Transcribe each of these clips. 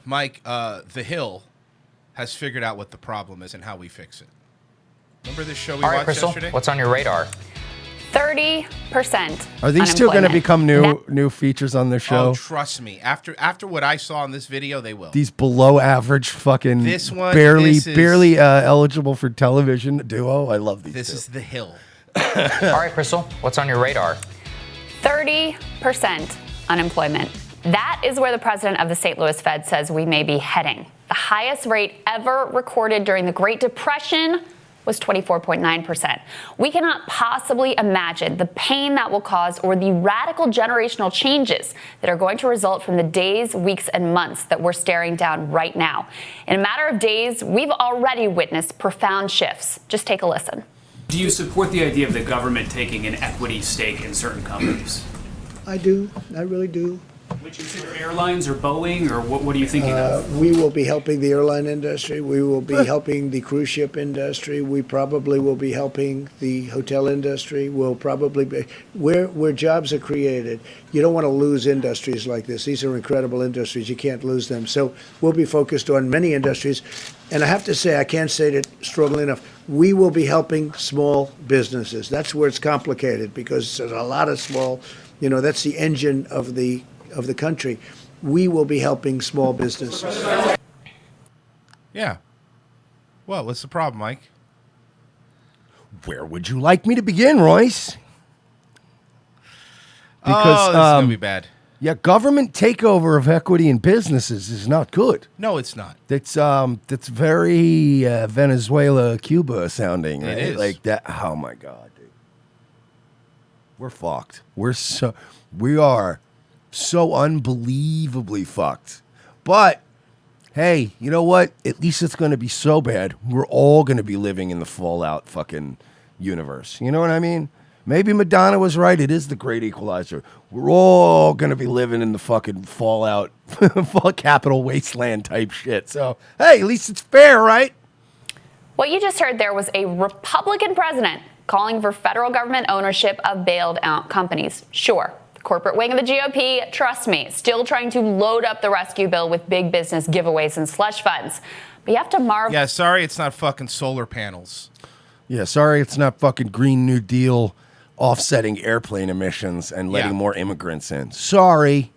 Mike, The Hill has figured out what the problem is and how we fix it. Remember this show we watched Krystal, yesterday? what's on your radar? 30%. Are these two going to become new features on their show? Oh, trust me. After what I saw in this video, they will. These below average fucking this one, barely eligible for television duo. I love these. This is The Hill. All right, Krystal, what's on your radar? 30% unemployment. That is where the president of the St. Louis Fed says we may be heading. The highest rate ever recorded during the Great Depression was 24.9%. We cannot possibly imagine the pain that will cause or the radical generational changes that are going to result from the days, weeks, and months that we're staring down right now. In a matter of days, we've already witnessed profound shifts. Just take a listen. Do you support the idea of the government taking an equity stake in certain companies? I do. I really do. Would you consider airlines or Boeing, or what are you thinking of? We will be helping the airline industry. We will be helping the cruise ship industry. We probably will be helping the hotel industry. We'll probably be where jobs are created. You don't want to lose industries like this. These are incredible industries. You can't lose them. So we'll be focused on many industries. And I have to say, I can't say it strongly enough, we will be helping small businesses. That's where it's complicated because there's a lot of small, that's the engine of the country. We will be helping small businesses. Yeah. Well, what's the problem, Mike? Where would you like me to begin, Royce? Because this is going to be bad. Yeah, government takeover of equity in businesses is not good. No, it's not. It's very Venezuela, Cuba sounding. Right? It is. Like that. Oh my God, dude. We're fucked. We are so unbelievably fucked. But hey, you know what? At least it's going to be so bad. We're all going to be living in the Fallout fucking universe. You know what I mean? Maybe Madonna was right. It is the great equalizer. We're all going to be living in the fucking Fallout, capital wasteland type shit. So, hey, at least it's fair, right? What you just heard there was a Republican president calling for federal government ownership of bailed out companies. Sure, the corporate wing of the GOP, trust me, still trying to load up the rescue bill with big business giveaways and slush funds. But you have to marvel. Yeah, sorry it's not fucking solar panels. Yeah, sorry it's not fucking Green New Deal offsetting airplane emissions and letting more immigrants in. Sorry.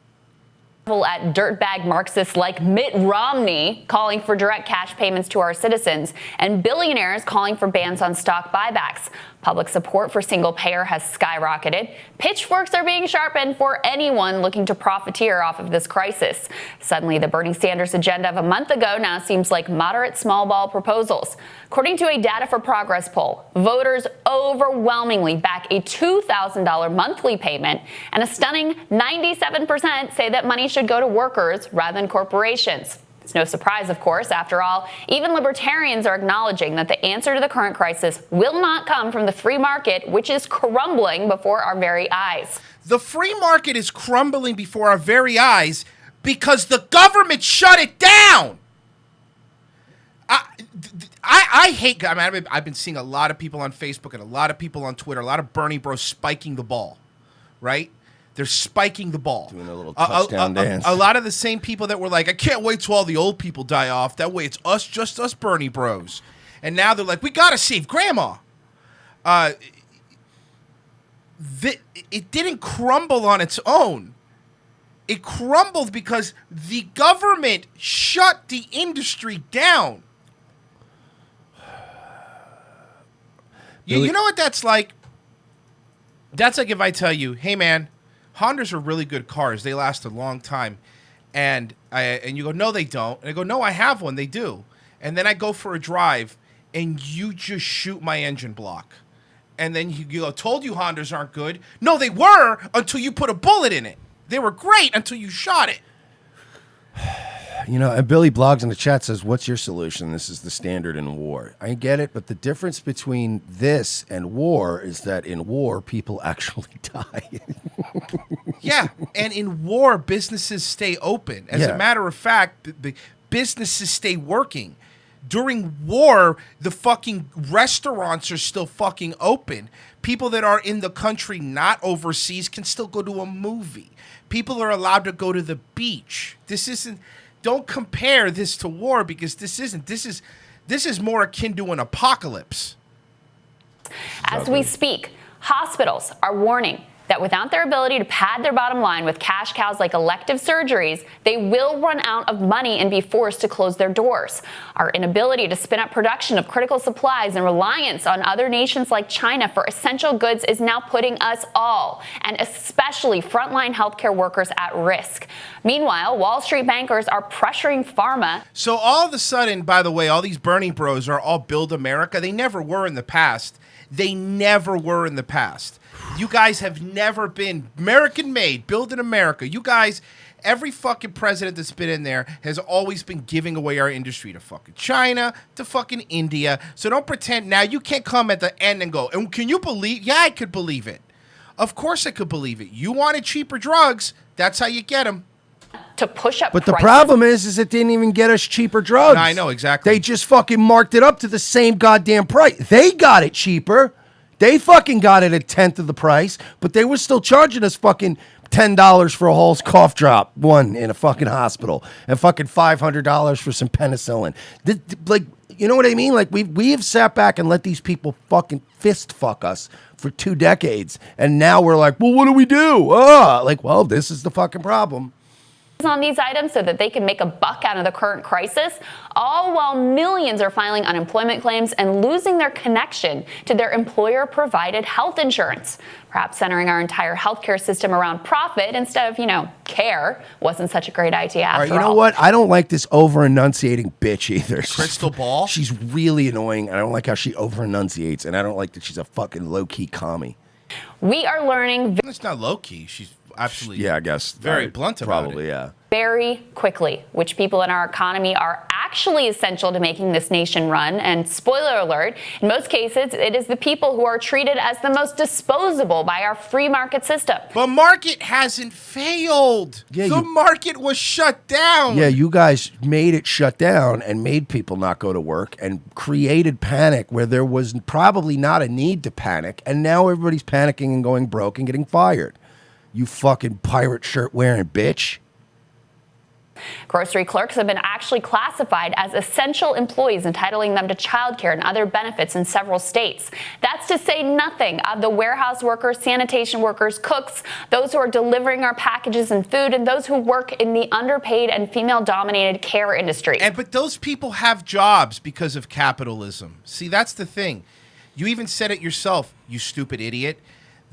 At dirtbag Marxists like Mitt Romney calling for direct cash payments to our citizens and billionaires calling for bans on stock buybacks. Public support for single payer has skyrocketed. Pitchforks are being sharpened for anyone looking to profiteer off of this crisis. Suddenly, the Bernie Sanders agenda of a month ago now seems like moderate small ball proposals. According to a Data for Progress poll, voters overwhelmingly back a $2,000 monthly payment, and a stunning 97% say that money should go to workers rather than corporations. It's no surprise, of course. After all, even libertarians are acknowledging that the answer to the current crisis will not come from the free market, which is crumbling before our very eyes. The free market is crumbling before our very eyes because the government shut it down. I hate. I've been seeing a lot of people on Facebook and a lot of people on Twitter, a lot of Bernie bros spiking the ball, right? They're spiking the ball. Doing a little touchdown dance. A lot of the same people that were like, I can't wait till all the old people die off. That way it's us, just us Bernie bros. And now they're like, we got to save grandma. It didn't crumble on its own. It crumbled because the government shut the industry down. You know what that's like? That's like if I tell you, hey, man, Hondas are really good cars. They last a long time. And you go, no, they don't. And I go, no, I have one. They do. And then I go for a drive, and you just shoot my engine block. And then you go, told you Hondas aren't good. No, they were until you put a bullet in it. They were great until you shot it. You know, and Billy Blogs in the chat says, what's your solution? This is the standard in war. I get it, but the difference between this and war is that in war, people actually die. Yeah, and in war, businesses stay open. As a matter of fact, the businesses stay working. During war, the fucking restaurants are still fucking open. People that are in the country, not overseas, can still go to a movie. People are allowed to go to the beach. This isn't... don't compare this to war, because this isn't. This is more akin to an apocalypse. As we speak, hospitals are warning that without their ability to pad their bottom line with cash cows like elective surgeries, they will run out of money and be forced to close their doors. Our inability to spin up production of critical supplies and reliance on other nations like China for essential goods is now putting us all, and especially frontline healthcare workers, at risk. Meanwhile, Wall Street bankers are pressuring pharma. So all of a sudden, by the way, all these Bernie bros are all build America. They never were in the past. They never were in the past. You guys have never been American made, build in America. You guys, every fucking president that's been in there has always been giving away our industry to fucking China, to fucking India. So don't pretend now you can't come at the end and go, and can you believe? Yeah, I could believe it. Of course I could believe it. You wanted cheaper drugs. That's how you get them. To push up But prices. the problem is it didn't even get us cheaper drugs. No, I know, exactly. They just fucking marked it up to the same goddamn price. They got it cheaper. They fucking got it at 1/10 of the price, but they were still charging us fucking $10 for a whole cough drop, one in a fucking hospital, and fucking $500 for some penicillin. Like, you know what I mean? Like, we have sat back and let these people fucking fist fuck us for 2 decades, and now we're like, well, what do we do? Like, well, this is the fucking problem. On these items so that they can make a buck out of the current crisis, all while millions are filing unemployment claims and losing their connection to their employer-provided health insurance. Perhaps centering our entire healthcare system around profit instead of, care wasn't such a great idea after all. All right, you know what? I don't like this over-enunciating bitch either. Krystal Ball? She's really annoying. I don't like how she over-enunciates, and I don't like that she's a fucking low-key commie. We are learning It's not low-key. She's absolutely Yeah, I guess. very blunt about probably, it. yeah. very quickly which people in our economy are actually essential to making this nation run. And spoiler alert, in most cases, it is the people who are treated as the most disposable by our free market system. But market hasn't failed. Yeah, the market was shut down. Yeah, you guys made it shut down and made people not go to work and created panic where there was probably not a need to panic. And now everybody's panicking and going broke and getting fired. You fucking pirate shirt wearing bitch. Grocery clerks have been actually classified as essential employees, entitling them to childcare and other benefits in several states. That's to say nothing of the warehouse workers, sanitation workers, cooks, those who are delivering our packages and food, and those who work in the underpaid and female-dominated care industry. But those people have jobs because of capitalism. See, that's the thing. You even said it yourself, you stupid idiot.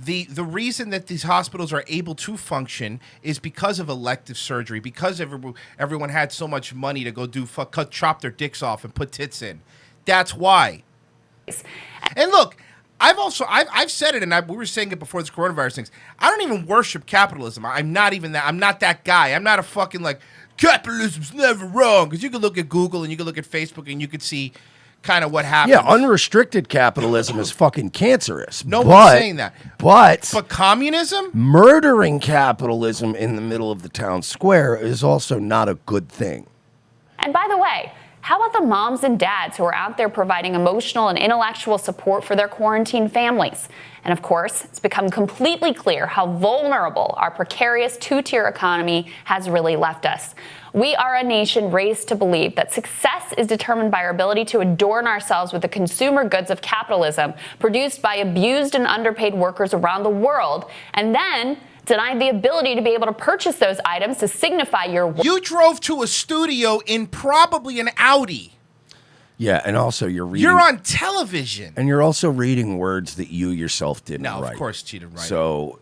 The reason that these hospitals are able to function is because of elective surgery, because everyone had so much money to go chop their dicks off and put tits in. That's why. And look, I've said it, and we were saying it before this coronavirus things. I don't even worship capitalism. I'm not even that. I'm not that guy. I'm not a fucking capitalism's never wrong, because you can look at Google and you can look at Facebook and you can see kind of what happens. Yeah, unrestricted capitalism is fucking cancerous. No one's saying that. But communism? Murdering capitalism in the middle of the town square is also not a good thing. And by the way, how about the moms and dads who are out there providing emotional and intellectual support for their quarantine families? And of course, it's become completely clear how vulnerable our precarious two-tier economy has really left us. We are a nation raised to believe that success is determined by our ability to adorn ourselves with the consumer goods of capitalism produced by abused and underpaid workers around the world, and then denied the ability to be able to purchase those items to signify your work. You drove to a studio in probably an Audi. Yeah, and also you're on television. And you're also reading words that you yourself didn't write. No, of course she didn't write. So,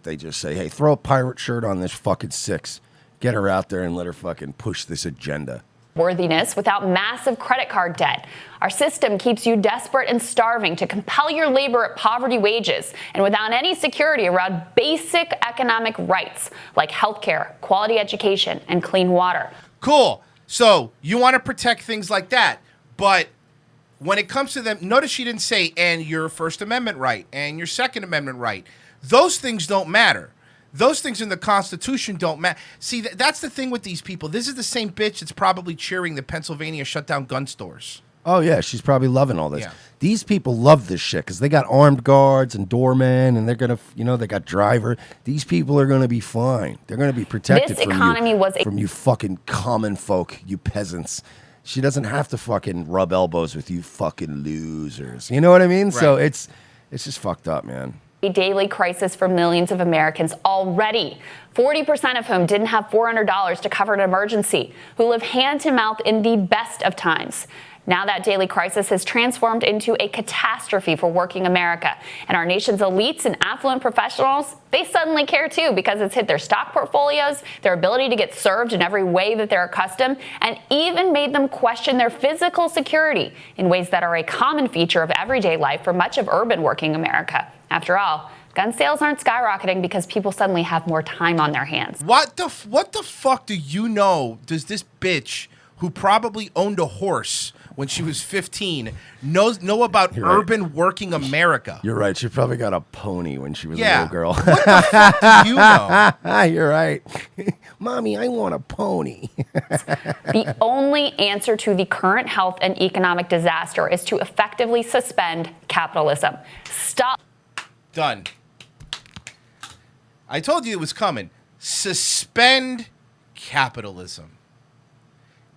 they just say, hey, throw a pirate shirt on this fucking 6. Get her out there and let her fucking push this agenda. Worthiness without massive credit card debt. Our system keeps you desperate and starving to compel your labor at poverty wages and without any security around basic economic rights like healthcare, quality education, and clean water. Cool. So you want to protect things like that. But when it comes to them, notice she didn't say, and your First Amendment right, and your Second Amendment right. Those things don't matter. Those things in the Constitution don't matter. See, that's the thing with these people. This is the same bitch that's probably cheering that Pennsylvania shut down gun stores. Oh, yeah, she's probably loving all this. Yeah. These people love this shit because they got armed guards and doormen, and they're going to, they got driver. These people are going to be fine. They're going to be protected This economy from you fucking common folk, you peasants. She doesn't have to fucking rub elbows with you fucking losers. You know what I mean? So it's just fucked up, man. A daily crisis for millions of Americans already, 40% of whom didn't have $400 to cover an emergency, who live hand to mouth in the best of times. Now that daily crisis has transformed into a catastrophe for working America. And our nation's elites and affluent professionals, they suddenly care too because it's hit their stock portfolios, their ability to get served in every way that they're accustomed, and even made them question their physical security in ways that are a common feature of everyday life for much of urban working America. After all, gun sales aren't skyrocketing because people suddenly have more time on their hands. What the fuck do you know? Does this bitch who probably owned a horse when she was 15 know about urban working America? You're right. She probably got a pony when she was a little girl. What the fuck do you know? You're right. Mommy, I want a pony. The only answer to the current health and economic disaster is to effectively suspend capitalism. Stop. Done. I told you it was coming. Suspend capitalism.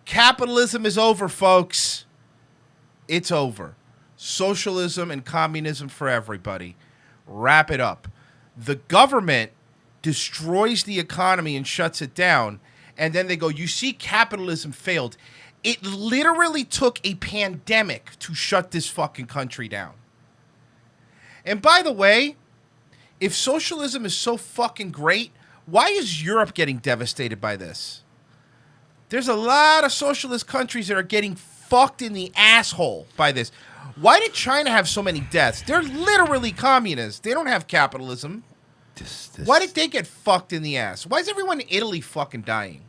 Capitalism is over, folks. It's over. Socialism and communism for everybody. Wrap it up. The government destroys the economy and shuts it down, and then they go, you see, capitalism failed. It literally took a pandemic to shut this fucking country down. And by the way, if socialism is so fucking great, why is Europe getting devastated by this? There's a lot of socialist countries that are getting fucked in the asshole by this. Why did China have so many deaths? They're literally communists. They don't have capitalism. Why did they get fucked in the ass? Why is everyone in Italy fucking dying?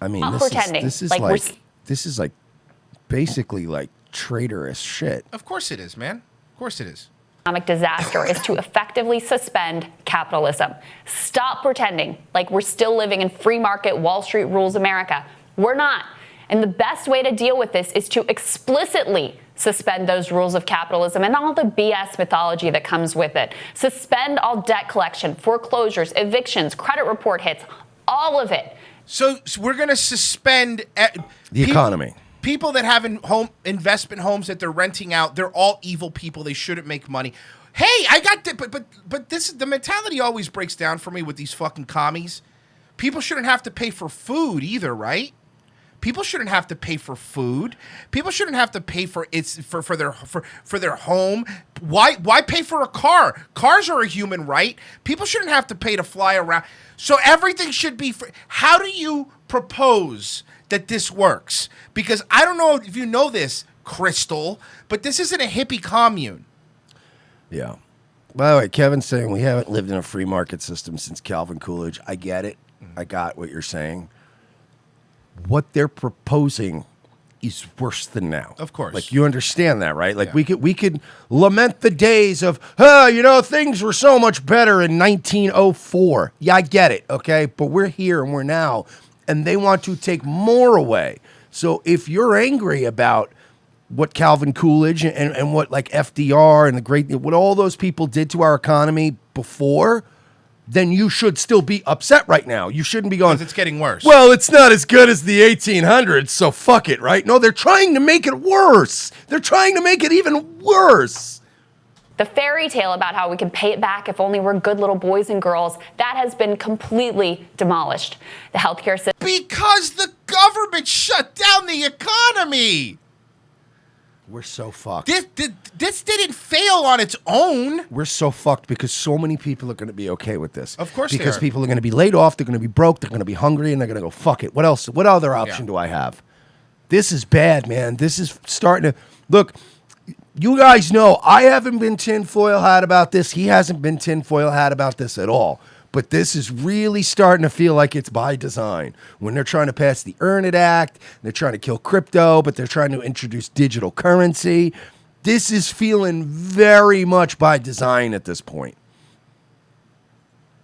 I mean, this is like basically like traitorous shit. Of course it is, man. Of course it is. Economic disaster is to effectively suspend capitalism. Stop pretending like we're still living in free market Wall Street rules America. We're not. And the best way to deal with this is to explicitly suspend those rules of capitalism and all the BS mythology that comes with it. Suspend all debt collection, foreclosures, evictions, credit report hits, all of it. So we're going to suspend the economy. People that have investment homes that they're renting out, they're all evil people. They shouldn't make money. Hey, I got but this the mentality always breaks down for me with these fucking commies. People shouldn't have to pay for food either, right? People shouldn't have to pay for food. People shouldn't have to pay for their home. Why pay for a car? Cars are a human right. People shouldn't have to pay to fly around. So everything should be free. How do you propose that this works? Because I don't know if you know this, Krystal, but this isn't a hippie commune. Yeah. By the way, Kevin's saying we haven't lived in a free market system since Calvin Coolidge. I get it. I got what you're saying. What they're proposing is worse than now. Of course. Like, you understand that, right? Like, we could lament the days of, things were so much better in 1904. Yeah, I get it, okay? But we're here and we're now, and they want to take more away. So if you're angry about what Calvin Coolidge and what, like, FDR and what all those people did to our economy before, then you should still be upset right now. You shouldn't be going, because it's getting worse. Well, it's not as good as the 1800s, so fuck it, right? No, they're trying to make it worse. They're trying to make it even worse. The fairy tale about how we can pay it back if only we're good little boys and girls, that has been completely demolished. The healthcare system... Because the government shut down the economy. We're so fucked. This didn't fail on its own. We're so fucked because so many people are going to be okay with this. Of course because they are. People are going to be laid off, they're going to be broke, they're going to be hungry, and they're going to go, fuck it. What else? What other option do I have? This is bad, man. This is starting to... Look, you guys know I haven't been tinfoil hat about this. He hasn't been tinfoil hat about this at all. But this is really starting to feel like it's by design. When they're trying to pass the Earn It Act, they're trying to kill crypto, but they're trying to introduce digital currency. This is feeling very much by design at this point.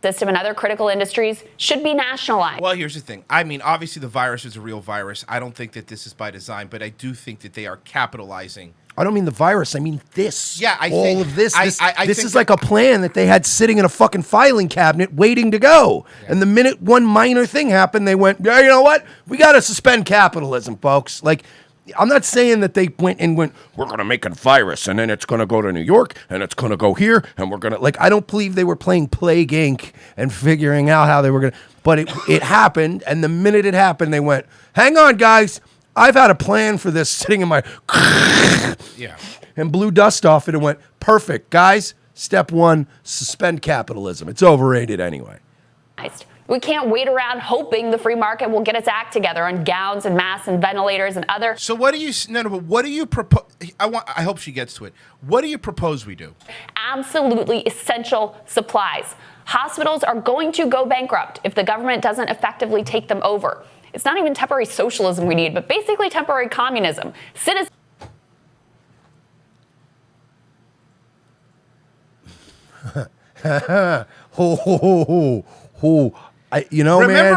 system and other critical industries should be nationalized. Well, here's the thing. I mean, obviously the virus is a real virus. I don't think that this is by design, but I do think that they are capitalizing. I don't mean the virus. I mean this. Yeah, all think, of this. This I think is like a plan that they had sitting in a fucking filing cabinet waiting to go. Yeah. And the minute one minor thing happened, they went, yeah, you know what? We got to suspend capitalism, folks. Like, I'm not saying that they went, we're going to make a virus, and then it's going to go to New York, and it's going to go here, and we're going to, like, I don't believe they were playing Plague Inc. and figuring out how they were going to, but it happened, and the minute it happened, they went, hang on, guys. I've had a plan for this sitting in my and blew dust off it and went, perfect, guys. Step one, suspend capitalism. It's overrated anyway. We can't wait around hoping the free market will get its act together on gowns and masks and ventilators and other. So what do you but what do you propose? I hope she gets to it. What do you propose we do? Absolutely essential supplies. Hospitals are going to go bankrupt if the government doesn't effectively take them over. It's not even temporary socialism we need, but basically temporary communism. Citizens.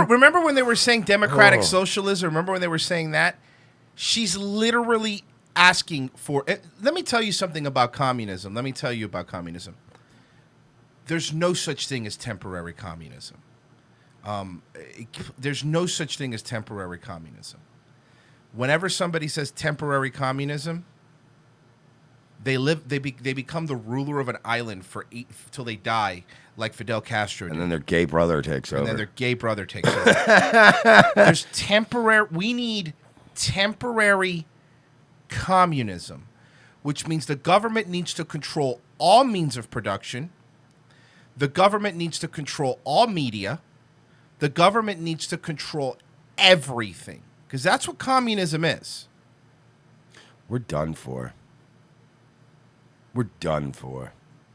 Remember when they were saying democratic socialism? Remember when they were saying that? She's literally asking for it. Let me tell you something about communism. There's no such thing as temporary communism. There's no such thing as temporary communism. Whenever somebody says temporary communism, they become the ruler of an island till they die, like Fidel Castro did. And then their gay brother takes over. We need temporary communism, which means the government needs to control all means of production. The government needs to control all media. The government needs to control everything, because that's what communism is. We're done for.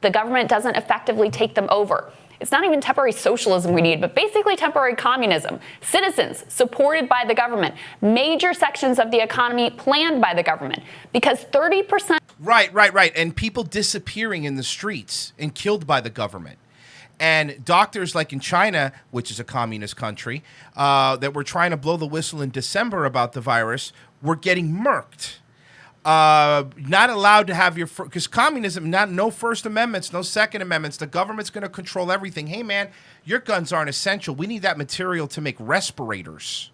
The government doesn't effectively take them over. It's not even temporary socialism we need, but basically temporary communism. Citizens supported by the government. Major sections of the economy planned by the government. Because 30%... Right. And people disappearing in the streets and killed by the government. And doctors like in China, which is a communist country, that were trying to blow the whistle in December about the virus, were getting murked. Not allowed to have because communism, no First Amendments, no Second Amendments. The government's going to control everything. Hey, man, your guns aren't essential. We need that material to make respirators.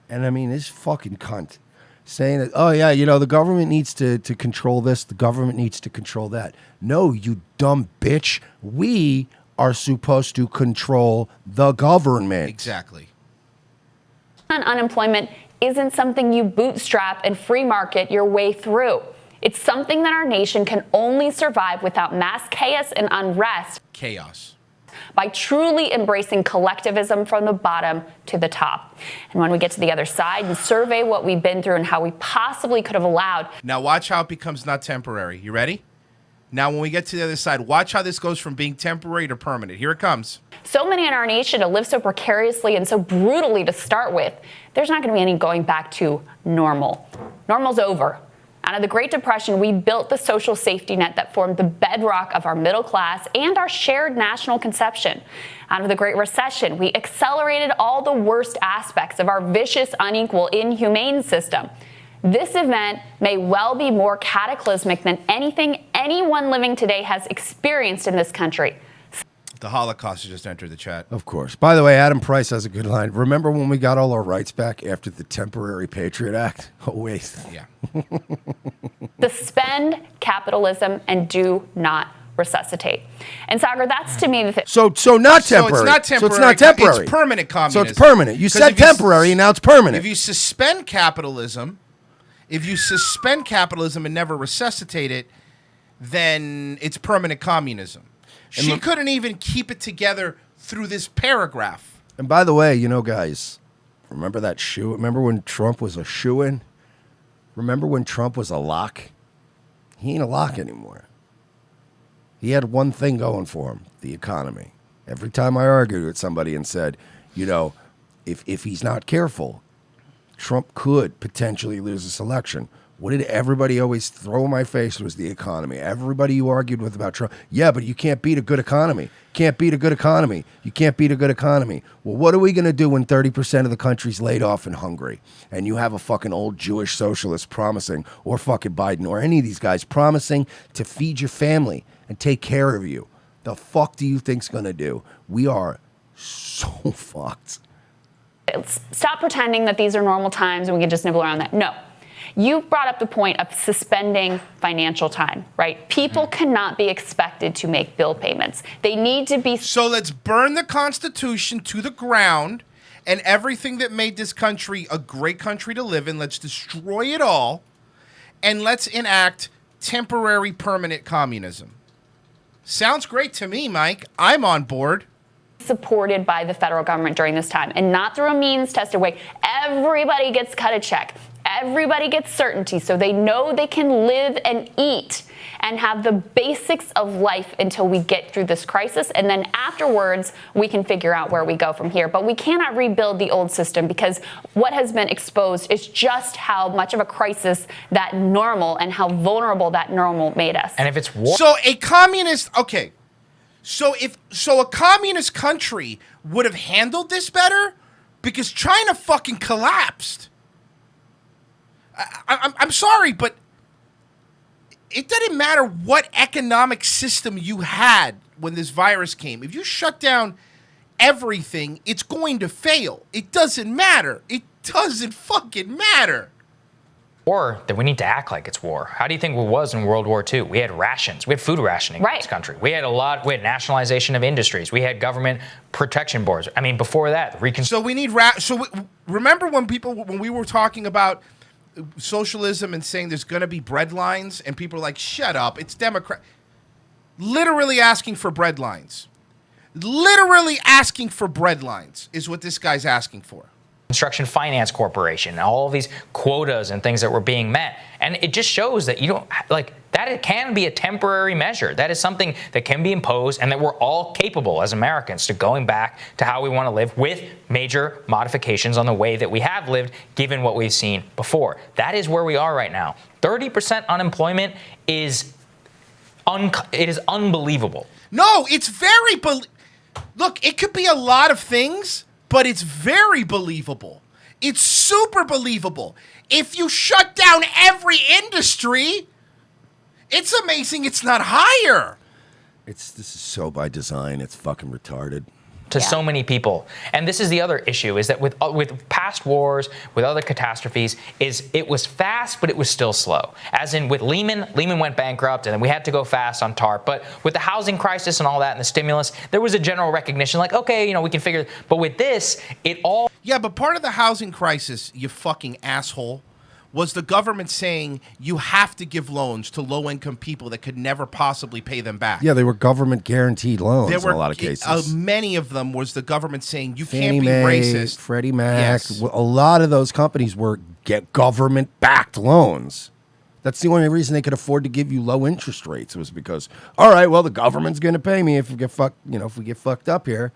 And I mean, this fucking cunt saying that, oh, yeah, the government needs to control this. The government needs to control that. No, you dumb bitch. We are supposed to control the government. Exactly. Unemployment isn't something you bootstrap and free market your way through. It's something that our nation can only survive without mass chaos and unrest. By truly embracing collectivism from the bottom to the top. And when we get to the other side and survey what we've been through and how we possibly could have allowed. Now watch how it becomes not temporary. You ready? Now, when we get to the other side, watch how this goes from being temporary to permanent. Here it comes. So many in our nation to live so precariously and so brutally to start with, there's not going to be any going back to normal. Normal's over. Out of the Great Depression, we built the social safety net that formed the bedrock of our middle class and our shared national conception. Out of the Great Recession, we accelerated all the worst aspects of our vicious, unequal, inhumane system. This event may well be more cataclysmic than anything anyone living today has experienced in this country. The Holocaust has just entered the chat. Of course. By the way, Adam Price has a good line. Remember when we got all our rights back after the Temporary Patriot Act? Oh, wait. Yeah. Suspend capitalism and do not resuscitate. And Sagar, that's to me the thing. So not temporary. So it's not temporary. So it's not temporary. It's permanent communism. So it's permanent. You said temporary, and now it's permanent. If you suspend capitalism and never resuscitate it, then it's permanent communism. She couldn't even keep it together through this paragraph. And by the way, guys, remember that shoe? Remember when Trump was a shoe-in? Remember when Trump was a lock? He ain't a lock anymore. He had one thing going for him, the economy. Every time I argued with somebody and said, if he's not careful, Trump could potentially lose this election. What did everybody always throw in my face was the economy. Everybody you argued with about Trump. Yeah, but you can't beat a good economy. Can't beat a good economy. You can't beat a good economy. Well, what are we going to do when 30% of the country's laid off and hungry? And you have a fucking old Jewish socialist promising, or fucking Biden, or any of these guys promising to feed your family and take care of you. The fuck do you think's going to do? We are so fucked. Stop pretending that these are normal times and we can just nibble around that. No. You brought up the point of suspending financial time, right? People cannot be expected to make bill payments. They need to be. So let's burn the Constitution to the ground and everything that made this country a great country to live in. Let's destroy it all and let's enact temporary permanent communism. Sounds great to me, Mike. I'm on board. Supported by the federal government during this time and not through a means tested way. Everybody gets cut a check. Everybody gets certainty so they know they can live and eat and have the basics of life until we get through this crisis. And then afterwards, we can figure out where we go from here. But we cannot rebuild the old system because what has been exposed is just how much of a crisis that normal and how vulnerable that normal made us. And if it's war. So a communist, okay. So a communist country would have handled this better because China fucking collapsed. I'm sorry, but it didn't matter what economic system you had when this virus came. If you shut down everything, it's going to fail. It doesn't matter. It doesn't fucking matter. War, then we need to act like it's war. How do you think it was in World War II? We had rations. We had food rationing in this country. We had we had nationalization of industries. We had government protection boards. I mean, before that, So we need remember when we were talking about socialism and saying there's going to be bread lines and people are like, shut up, it's Democrat. Literally asking for bread lines. Literally asking for bread lines is what this guy's asking for. Construction Finance Corporation, all of these quotas and things that were being met. And it just shows that you don't, like, that it can be a temporary measure. That is something that can be imposed and that we're all capable as Americans to going back to how we want to live with major modifications on the way that we have lived, given what we've seen before. That is where we are right now. 30% unemployment is unbelievable. No, it's very, look, it could be a lot of things, but it's very believable. It's super believable. If you shut down every industry, it's amazing it's not higher. This is so by design. It's fucking retarded. To so many people. And this is the other issue, is that with past wars, with other catastrophes, is it was fast, but it was still slow. As in with Lehman went bankrupt, and then we had to go fast on TARP. But with the housing crisis and all that and the stimulus, there was a general recognition like, okay, we can figure. But with this, it all. Yeah, but part of the housing crisis, you fucking asshole, was the government saying you have to give loans to low-income people that could never possibly pay them back. Yeah, they were government guaranteed loans in a lot of cases. Many of them was the government saying you Fannie can't be Mae, racist. Freddie Mac. Yes. A lot of those companies were government-backed loans. That's the only reason they could afford to give you low interest rates was because, all right, well, the government's going to pay me if we get fucked up here.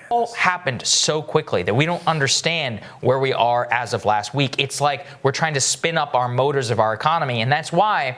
All happened so quickly that we don't understand where we are as of last week. It's like we're trying to spin up our motors of our economy, and that's why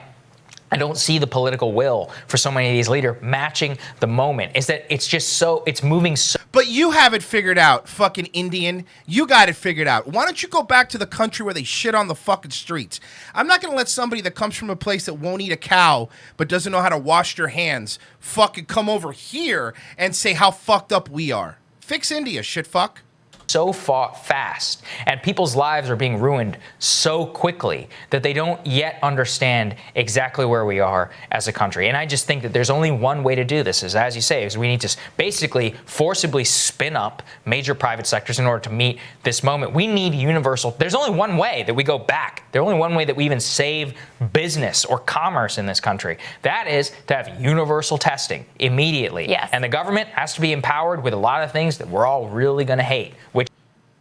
I don't see the political will for so many of these leaders matching the moment. Is that it's moving so. But you have it figured out, fucking Indian. You got it figured out. Why don't you go back to the country where they shit on the fucking streets? I'm not going to let somebody that comes from a place that won't eat a cow but doesn't know how to wash their hands fucking come over here and say how fucked up we are. Fix India, shit fuck. So fast, and people's lives are being ruined so quickly that they don't yet understand exactly where we are as a country. And I just think that there's only one way to do this, is, as you say, is we need to basically forcibly spin up major private sectors in order to meet this moment. We need universal. There's only one way that we go back. There's only one way that we even save business or commerce in this country. That is to have universal testing immediately. Yes. And the government has to be empowered with a lot of things that we're all really going to hate, which.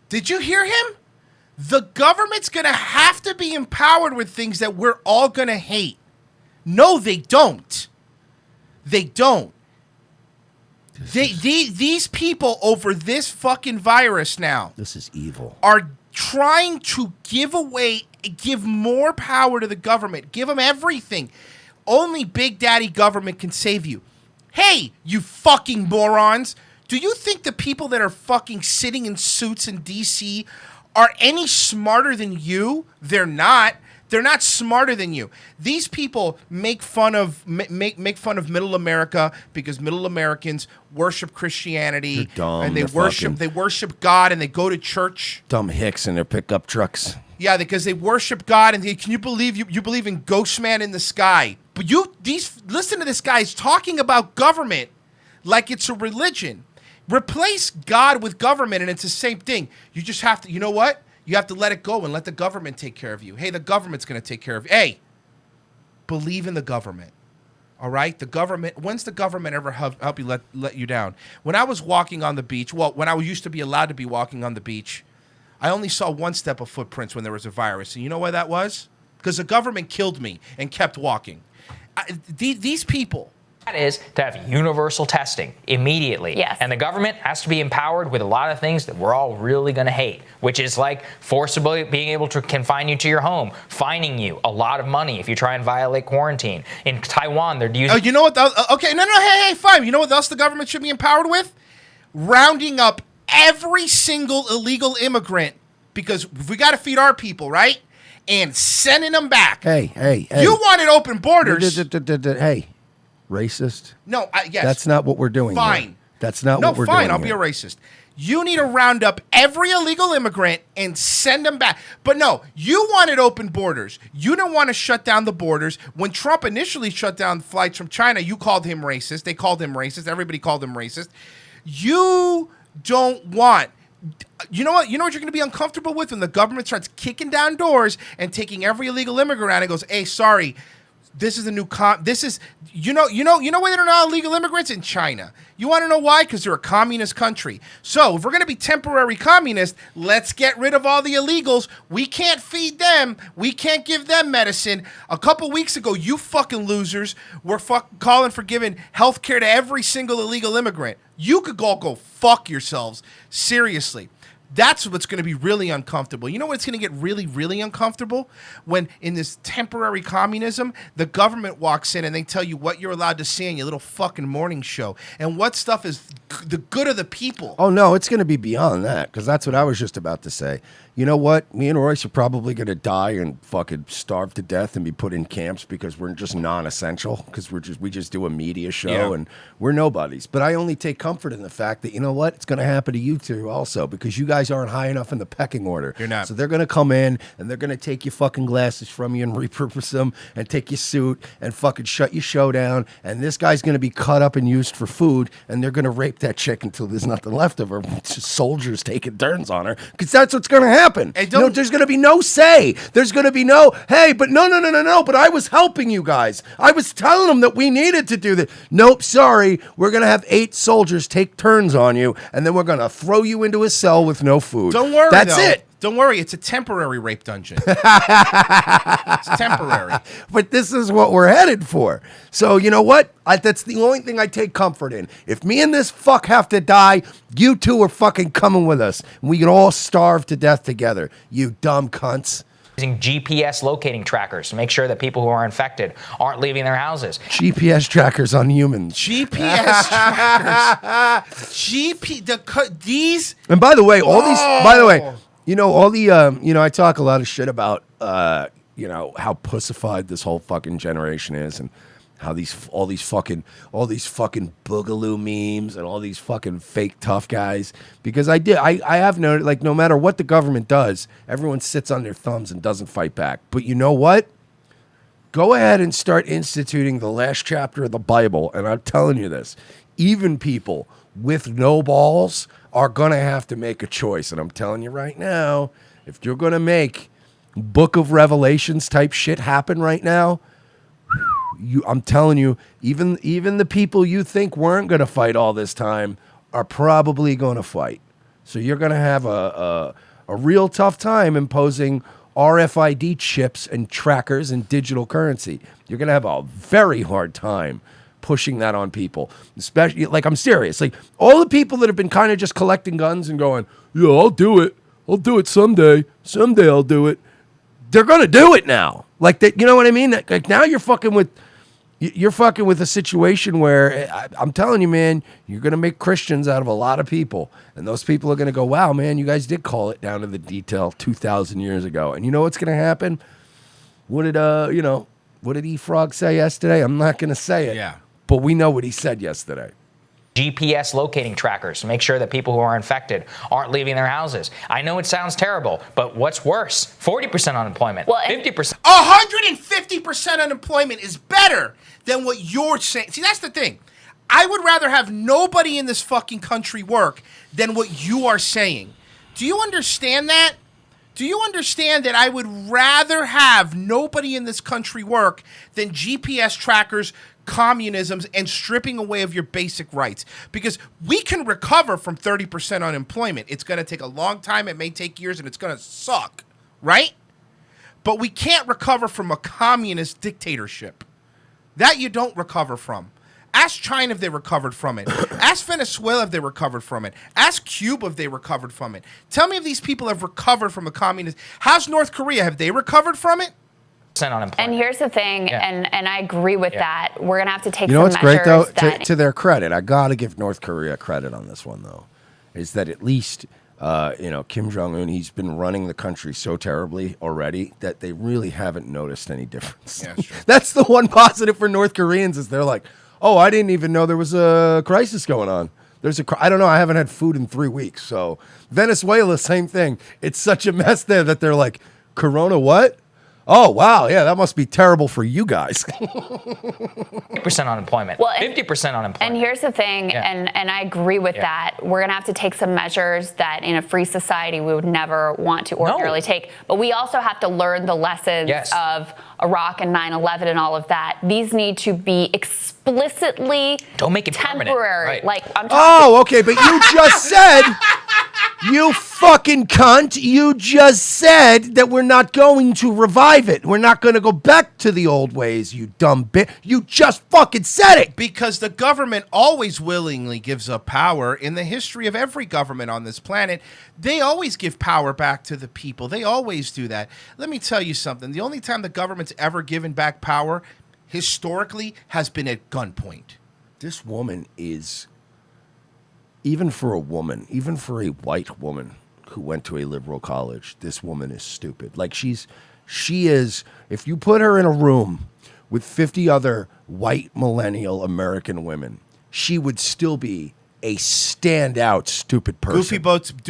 Did you hear him? The government's going to have to be empowered with things that we're all going to hate. No, they don't. They don't. These people over this fucking virus now This is evil. are trying to give more power to the government, give them everything. Only Big Daddy government can save you. Hey, you fucking morons. Do you think the people that are fucking sitting in suits in DC are any smarter than you? They're not. They're not smarter than you. These people make fun of Middle America because Middle Americans worship Christianity. They're dumb. And they They're worship God and they go to church. Dumb hicks in their pickup trucks. Yeah, because they worship God and can you believe you believe in Ghost Man in the sky? But listen to this guy's talking about government like it's a religion. Replace God with government and it's the same thing. You just have to, you know what? You have to let it go and let the government take care of you. Hey, the government's going to take care of you. Hey, believe in the government. All right? The government, when's the government ever help you let you down? When I was walking on the beach, when I used to be allowed to be walking on the beach, I only saw one step of footprints when there was a virus. And you know why that was? Because the government killed me and kept walking. These people. That is to have universal testing immediately. Yes. And the government has to be empowered with a lot of things that we're all really going to hate, which is like forcibly being able to confine you to your home, fining you a lot of money if you try and violate quarantine. In Taiwan, they're using... Oh, you know what? Okay, no, hey, fine. You know what else the government should be empowered with? Rounding up every single illegal immigrant, because we got to feed our people, right? And sending them back. Hey. You wanted open borders. Hey. Racist? No, yes. That's not what we're doing. Fine. Here. That's not what we're doing. No, fine. I'll be a racist. You need to round up every illegal immigrant and send them back. But no, you wanted open borders. You didn't want to shut down the borders. When Trump initially shut down flights from China, you called him racist. They called him racist. Everybody called him racist. You don't want... You know what? You know what you're going to be uncomfortable with when the government starts kicking down doors and taking every illegal immigrant out and goes, "Hey, sorry, this is a new you know why they're not illegal immigrants in China? You want to know why? Because they're a communist country. So if we're going to be temporary communist, let's get rid of all the illegals. We can't feed them. We can't give them medicine. A couple weeks ago, you fucking losers were calling for giving health care to every single illegal immigrant. You could all go fuck yourselves. Seriously. That's what's going to be really uncomfortable. You know what's going to get really, really uncomfortable? When in this temporary communism, the government walks in and they tell you what you're allowed to see on your little fucking morning show and what stuff is the good of the people. Oh, no, it's going to be beyond that, because that's what I was just about to say. You know what? Me and Royce are probably going to die and fucking starve to death and be put in camps because we're just non-essential, because we just do a media show and we're nobodies. But I only take comfort in the fact that, you know what? It's going to happen to you two also, because you guys aren't high enough in the pecking order. You're not. So they're going to come in and they're going to take your fucking glasses from you and repurpose them and take your suit and fucking shut your show down. And this guy's going to be cut up and used for food, and they're going to rape that chick until there's nothing left of her. It's just soldiers taking turns on her, because that's what's going to happen. Hey, No, there's going to be no say. There's going to be no, hey, but no. But I was helping you guys. I was telling them that we needed to do this. Nope, sorry. We're going to have 8 soldiers take turns on you, and then we're going to throw you into a cell with no food. Don't worry, That's though. it. Don't worry, it's a temporary rape dungeon. It's temporary. But this is what we're headed for. So you know what? That's the only thing I take comfort in. If me and this fuck have to die, you two are fucking coming with us. We can all starve to death together. You dumb cunts. Using GPS locating trackers to make sure that people who are infected aren't leaving their houses. GPS trackers on humans. GPS trackers. These. And by the way, you know, all the, I talk a lot of shit about, how pussified this whole fucking generation is, and how all these fucking boogaloo memes and all these fucking fake tough guys. Because I have noted, like, no matter what the government does, everyone sits on their thumbs and doesn't fight back. But you know what? Go ahead and start instituting the last chapter of the Bible, and I'm telling you this, even people with no balls are going to have to make a choice. And I'm telling you right now, if you're going to make Book of Revelations type shit happen right now, I'm telling you, even the people you think weren't going to fight all this time are probably going to fight. So you're going to have a real tough time imposing RFID chips and trackers and digital currency. You're going to have a very hard time pushing that on people. Especially, like, I'm serious. Like, all the people that have been kind of just collecting guns and going, yeah, I'll do it. I'll do it someday. Someday I'll do it. They're going to do it now. Like, that, you know what I mean? Like, now you're fucking with a situation where I'm telling you, man, you're going to make Christians out of a lot of people. And those people are going to go, wow, man, you guys did call it down to the detail 2,000 years ago. And you know what's going to happen? What did E-Frog say yesterday? I'm not going to say it. Yeah. But we know what he said yesterday. GPS locating trackers to make sure that people who are infected aren't leaving their houses. I know it sounds terrible, but what's worse? 40% unemployment, 50%. 150% unemployment is better than what you're saying. See, that's the thing. I would rather have nobody in this fucking country work than what you are saying. Do you understand that? Do you understand that I would rather have nobody in this country work than GPS trackers, communisms, and stripping away of your basic rights? Because we can recover from 30% unemployment. It's going to take a long time. It may take years, and it's going to suck, right? But we can't recover from a communist dictatorship. That you don't recover from. Ask China if they recovered from it. Ask Venezuela if they recovered from it. Ask Cuba if they recovered from it. Tell me if these people have recovered from a communist. How's North Korea? Have they recovered from it? Unemployment. And here's the thing, and I agree with that. We're going to have to take You know some what's great, measures though? To their credit, I got to give North Korea credit on this one, though, is that at least, Kim Jong-un, he's been running the country so terribly already that they really haven't noticed any difference. Yeah, sure. That's the one positive for North Koreans is they're like, oh, I didn't even know there was a crisis going on. I don't know. I haven't had food in 3 weeks. So Venezuela, same thing. It's such a mess there that they're like, Corona what? Oh, wow. Yeah, that must be terrible for you guys. 50% unemployment, 50% unemployment. And here's the thing, and I agree with that. We're going to have to take some measures that in a free society we would never want to ordinarily take. But we also have to learn the lessons of Iraq and 9/11 and all of that. These need to be explicitly don't make it temporary. Right. Like I'm talking. Okay, but you just said, you fucking cunt, you just said that we're not going to revive it. We're not going to go back to the old ways, you dumb bitch. You just fucking said it. Because the government always willingly gives up power. In the history of every government on this planet, they always give power back to the people. They always do that. Let me tell you something. The only time the government's ever given back power, historically, has been at gunpoint. This woman is, even for a woman, even for a white woman who went to a liberal college, this woman is stupid. Like she is, if you put her in a room with 50 other white millennial American women, she would still be a standout stupid person.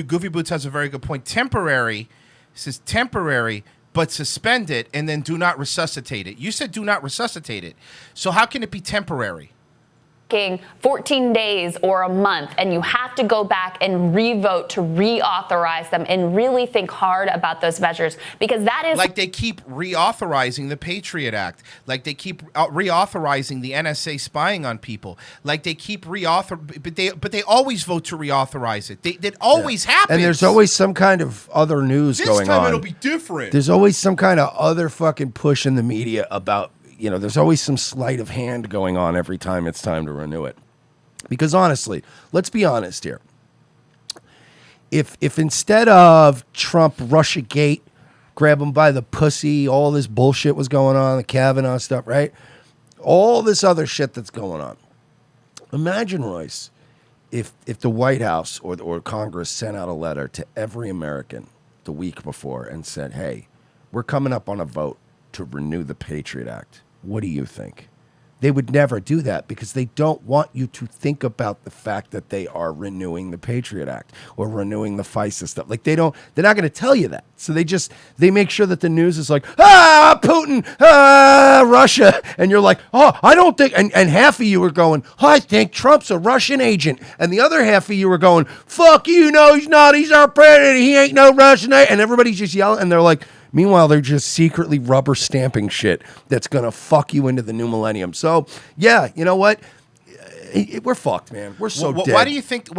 Goofy Boots has a very good point. Temporary, says temporary, but suspend it and then do not resuscitate it. You said do not resuscitate it. So how can it be temporary? 14 days or a month, and you have to go back and revote to reauthorize them and really think hard about those measures, because that is like they keep reauthorizing the Patriot Act, like they keep reauthorizing the NSA spying on people, like they keep but they always vote to reauthorize it. That always happens. And there's always some kind of other news going on. This time it'll be different. There's always some kind of other fucking push in the media about, there's always some sleight of hand going on every time it's time to renew it. Because honestly, let's be honest here. If instead of Trump Russiagate, grab him by the pussy, all this bullshit was going on, the Kavanaugh stuff, right? All this other shit that's going on. Imagine, Royce, if the White House or Congress sent out a letter to every American the week before and said, hey, we're coming up on a vote to renew the Patriot Act. What do you think? They would never do that because they don't want you to think about the fact that they are renewing the Patriot Act or renewing the FISA stuff. Like they're not going to tell you that. So they make sure that the news is like, Putin, Russia. And you're like, oh, I don't think, and half of you are going, I think Trump's a Russian agent. And the other half of you are going, fuck you, no, he's not. He's our president. He ain't no Russian agent. And everybody's just yelling. And they're like, meanwhile, they're just secretly rubber stamping shit that's going to fuck you into the new millennium. So, yeah, you know what? We're fucked, man. We're so dead. Why do you think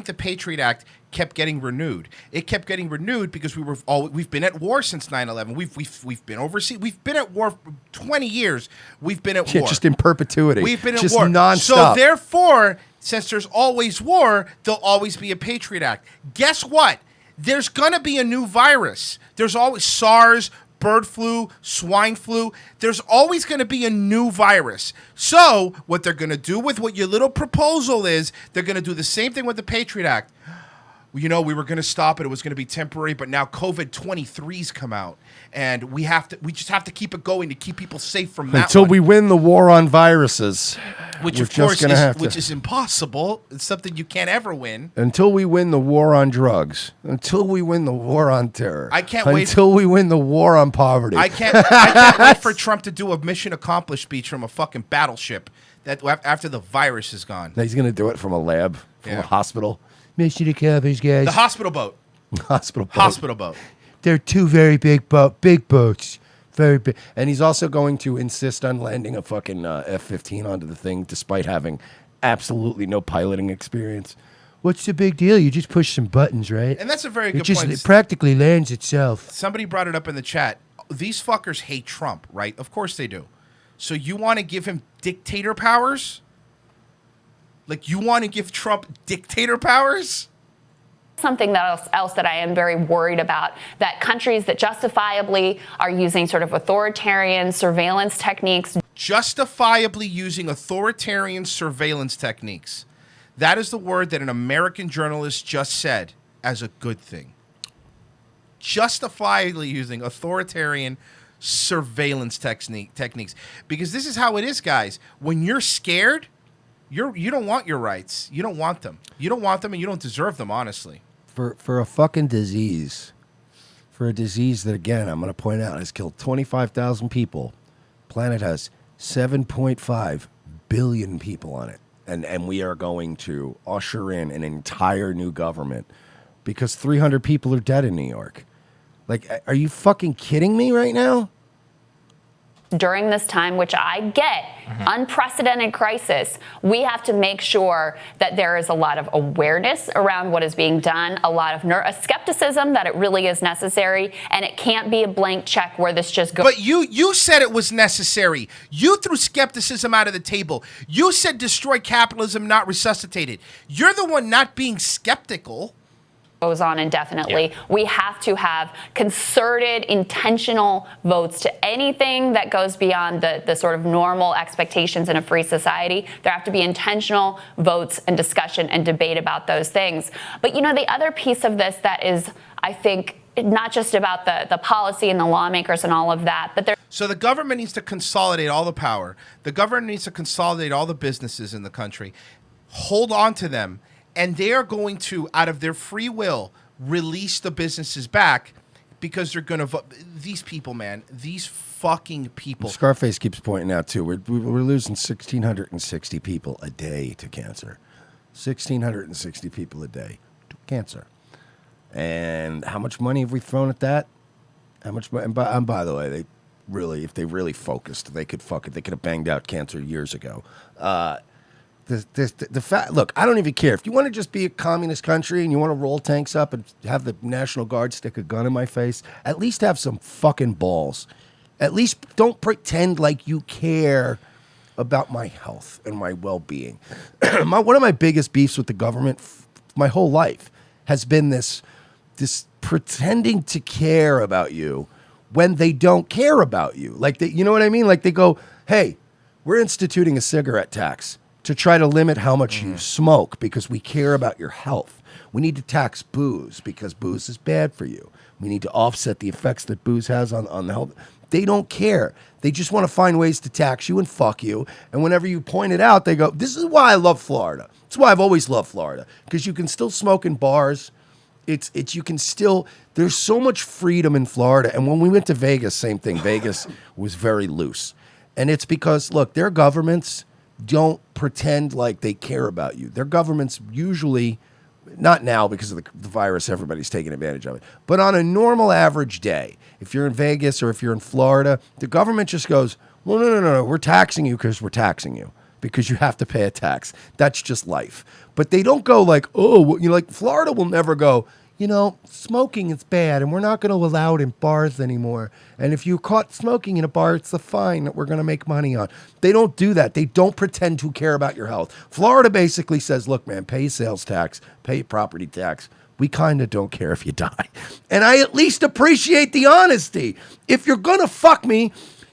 the Patriot Act kept getting renewed. It kept getting renewed because we've been at war since 9/11. We've been overseas. We've been at war for 20 years. We've been at war. Just in perpetuity. We've been at just war. nonstop. So therefore, since there's always war, there'll always be a Patriot Act. Guess what? There's gonna be a new virus. There's always SARS, bird flu, swine flu. There's always going to be a new virus. So what they're going to do with what your little proposal is, they're going to do the same thing with the Patriot Act. You know, we were going to stop it. It was going to be temporary, but now COVID-23's come out, and we just have to keep it going to keep people safe from that Until one. we win the war on viruses. Which we're of course just gonna which is impossible. It's something you can't ever win. Until we win the war on drugs. Until we win the war on terror. I can't wait. Until we win the war on poverty. I can't wait for Trump to do a mission accomplished speech from a fucking battleship that after the virus is gone. He's going to do it from a lab, from Yeah. a hospital. Mission accomplished, guys. The hospital boat. Hospital boat. Hospital boat. They're two very big boats. Very big. And he's also going to insist on landing a fucking F-15 onto the thing, despite having absolutely no piloting experience. What's the big deal? You just push some buttons, right? And that's a very It good just point. it practically lands itself. Somebody brought it up in the chat. These fuckers hate Trump, right? Of course they do. So you want to give him dictator powers? Like, you want to give Trump dictator powers? Something else that I am very worried about, that countries that justifiably are using sort of authoritarian surveillance techniques. Justifiably using authoritarian surveillance techniques. That is the word that an American journalist just said as a good thing. Justifiably using authoritarian surveillance techniques. Because this is how it is, guys. When you're scared, you don't want your rights. You don't want them. You don't want them, and you don't deserve them, honestly. For a fucking disease. For a disease that, again, I'm going to point out, has killed 25,000 people. Planet has 7.5 billion people on it. And we are going to usher in an entire new government because 300 people are dead in New York. Like, are you fucking kidding me right now? During this time, which I get, unprecedented crisis, we have to make sure that there is a lot of awareness around what is being done, a lot of a skepticism that it really is necessary, and it can't be a blank check where this just goes. But you said it was necessary. You threw skepticism out of the table. You said destroy capitalism, not resuscitate it. You're the one not being skeptical. Goes on indefinitely. We have to have concerted, intentional votes to anything that goes beyond the sort of normal expectations in a free society. There have to be intentional votes and discussion and debate about those things. But you know, the other piece of this that is, I think, not just about the policy and the lawmakers and all of that, but there. So the government needs to consolidate all the power. The government needs to consolidate all the businesses in the country, hold on to them, and they are going to, out of their free will, release the businesses back because they're going to vote. These people, man, these fucking people. Scarface keeps pointing out, too, we're losing 1,660 people a day to cancer. 1,660 people a day to cancer. And how much money have we thrown at that? How much? And by the way, they really, if they really focused, they could fuck it. They could have banged out cancer years ago. The fact, look, I don't even care. If you want to just be a communist country and you want to roll tanks up and have the National Guard stick a gun in my face, at least have some fucking balls. At least don't pretend like you care about my health and my well-being. One of my biggest beefs with the government my whole life has been this pretending to care about you when they don't care about you. Like, you know what I mean? Like, they go, hey, we're instituting a cigarette tax to try to limit how much you smoke because we care about your health. We need to tax booze because booze is bad for you. We need to offset the effects that booze has on the health. They don't care. They just want to find ways to tax you and fuck you. And whenever you point it out, they go, this is why I love Florida. That's why I've always loved Florida. Because you can still smoke in bars. You can still, there's so much freedom in Florida. And when we went to Vegas, same thing. Vegas was very loose. And it's because, look, their governments don't pretend like they care about you. Their governments usually, not now because of the virus, everybody's taking advantage of it, but on a normal average day, if you're in Vegas or if you're in Florida, the government just goes, well, no, we're taxing you because we're taxing you. because you have to pay a tax. That's just life. But they don't go like, oh, like Florida will never go, smoking is bad and we're not going to allow it in bars anymore. And if you're caught smoking in a bar, it's a fine that we're going to make money on. They don't do that. They don't pretend to care about your health. Florida basically says, look, man, pay sales tax, pay property tax. We kind of don't care if you die. And I at least appreciate the honesty. If you're going to fuck me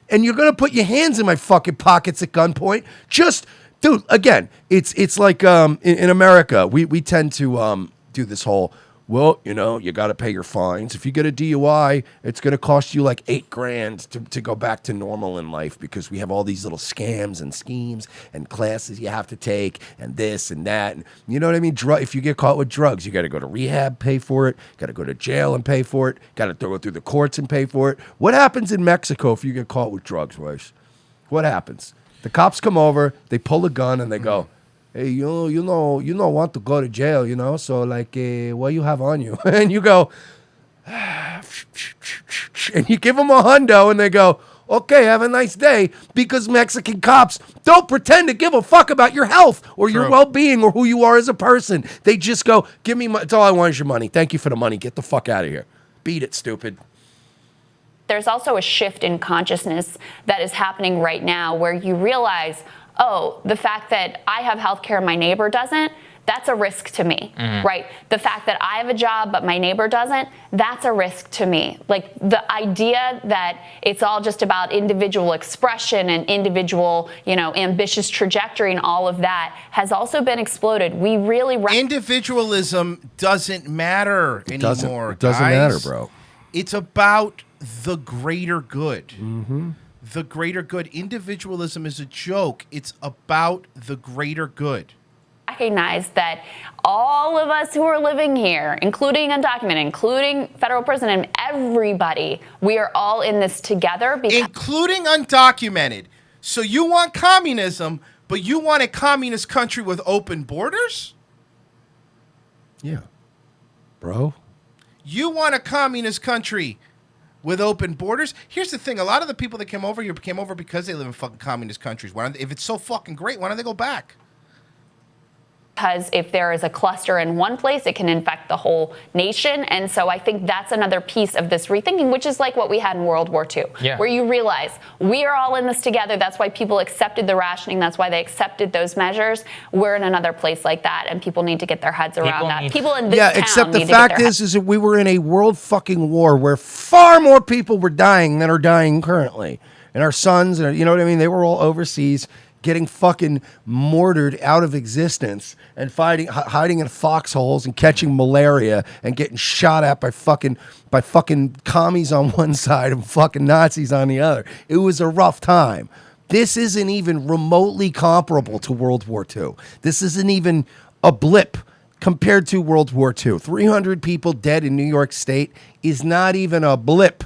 and you're going to put your hands in my fucking pockets at gunpoint, just, dude, again, it's like in America, we tend to do this whole, well, you got to pay your fines. If you get a DUI, it's going to cost you like $8,000 to go back to normal in life because we have all these little scams and schemes and classes you have to take and this and that. And you know what I mean? If you get caught with drugs, you got to go to rehab, pay for it. Got to go to jail and pay for it. Got to go through the courts and pay for it. What happens in Mexico if you get caught with drugs, Royce? What happens? The cops come over, they pull a gun and they go, hey, you don't want to go to jail, so like, what you have on you? And you go, and you give them a hundo and they go, okay, have a nice day, because Mexican cops don't pretend to give a fuck about your health or your well-being or who you are as a person. They just go, give me it's all I want is your money. Thank you for the money. Get the fuck out of here. Beat it, stupid. There's also a shift in consciousness that is happening right now where you realize, oh, the fact that I have health care and my neighbor doesn't, that's a risk to me, right? The fact that I have a job but my neighbor doesn't, that's a risk to me. Like the idea that it's all just about individual expression and individual, ambitious trajectory and all of that has also been exploded. We really... Individualism doesn't matter anymore, It doesn't matter, bro. It's about the greater good. The greater good. Individualism is a joke. It's about the greater good. Recognize that all of us who are living here, including undocumented, including federal prison, and everybody, we are all in this together. Including undocumented. So you want communism, but you want a communist country with open borders? Yeah. Bro. You want a communist country with open borders? Here's the thing. A lot of the people that came over here came over because they live in fucking communist countries. If it's so fucking great, why don't they go back? Because if there is a cluster in one place, it can infect the whole nation. And so I think that's another piece of this rethinking, which is like what we had in World War II, where you realize we are all in this together. That's why people accepted the rationing. That's why they accepted those measures. We're in another place like that, and people need to get their heads around that. People in this town except the need fact to get is that we were in a world fucking war where far more people were dying than are dying currently. And our sons, you know what I mean? They were all overseas, getting fucking mortared out of existence and hiding in foxholes and catching malaria and getting shot at by fucking commies on one side and fucking Nazis on the other. It was a rough time. This isn't even remotely comparable to World War II. This isn't even a blip compared to World War II. 300 people dead in New York State is not even a blip.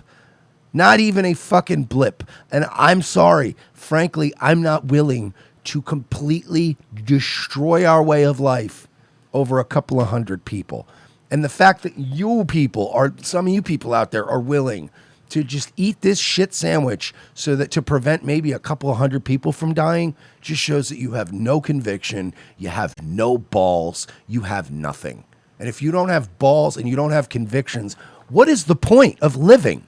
Not even a fucking blip. And I'm sorry, frankly, I'm not willing to completely destroy our way of life over a couple of hundred people. And the fact that some of you people out there are willing to just eat this shit sandwich so that to prevent maybe a couple of hundred people from dying just shows that you have no conviction, you have no balls, you have nothing. And if you don't have balls and you don't have convictions, what is the point of living?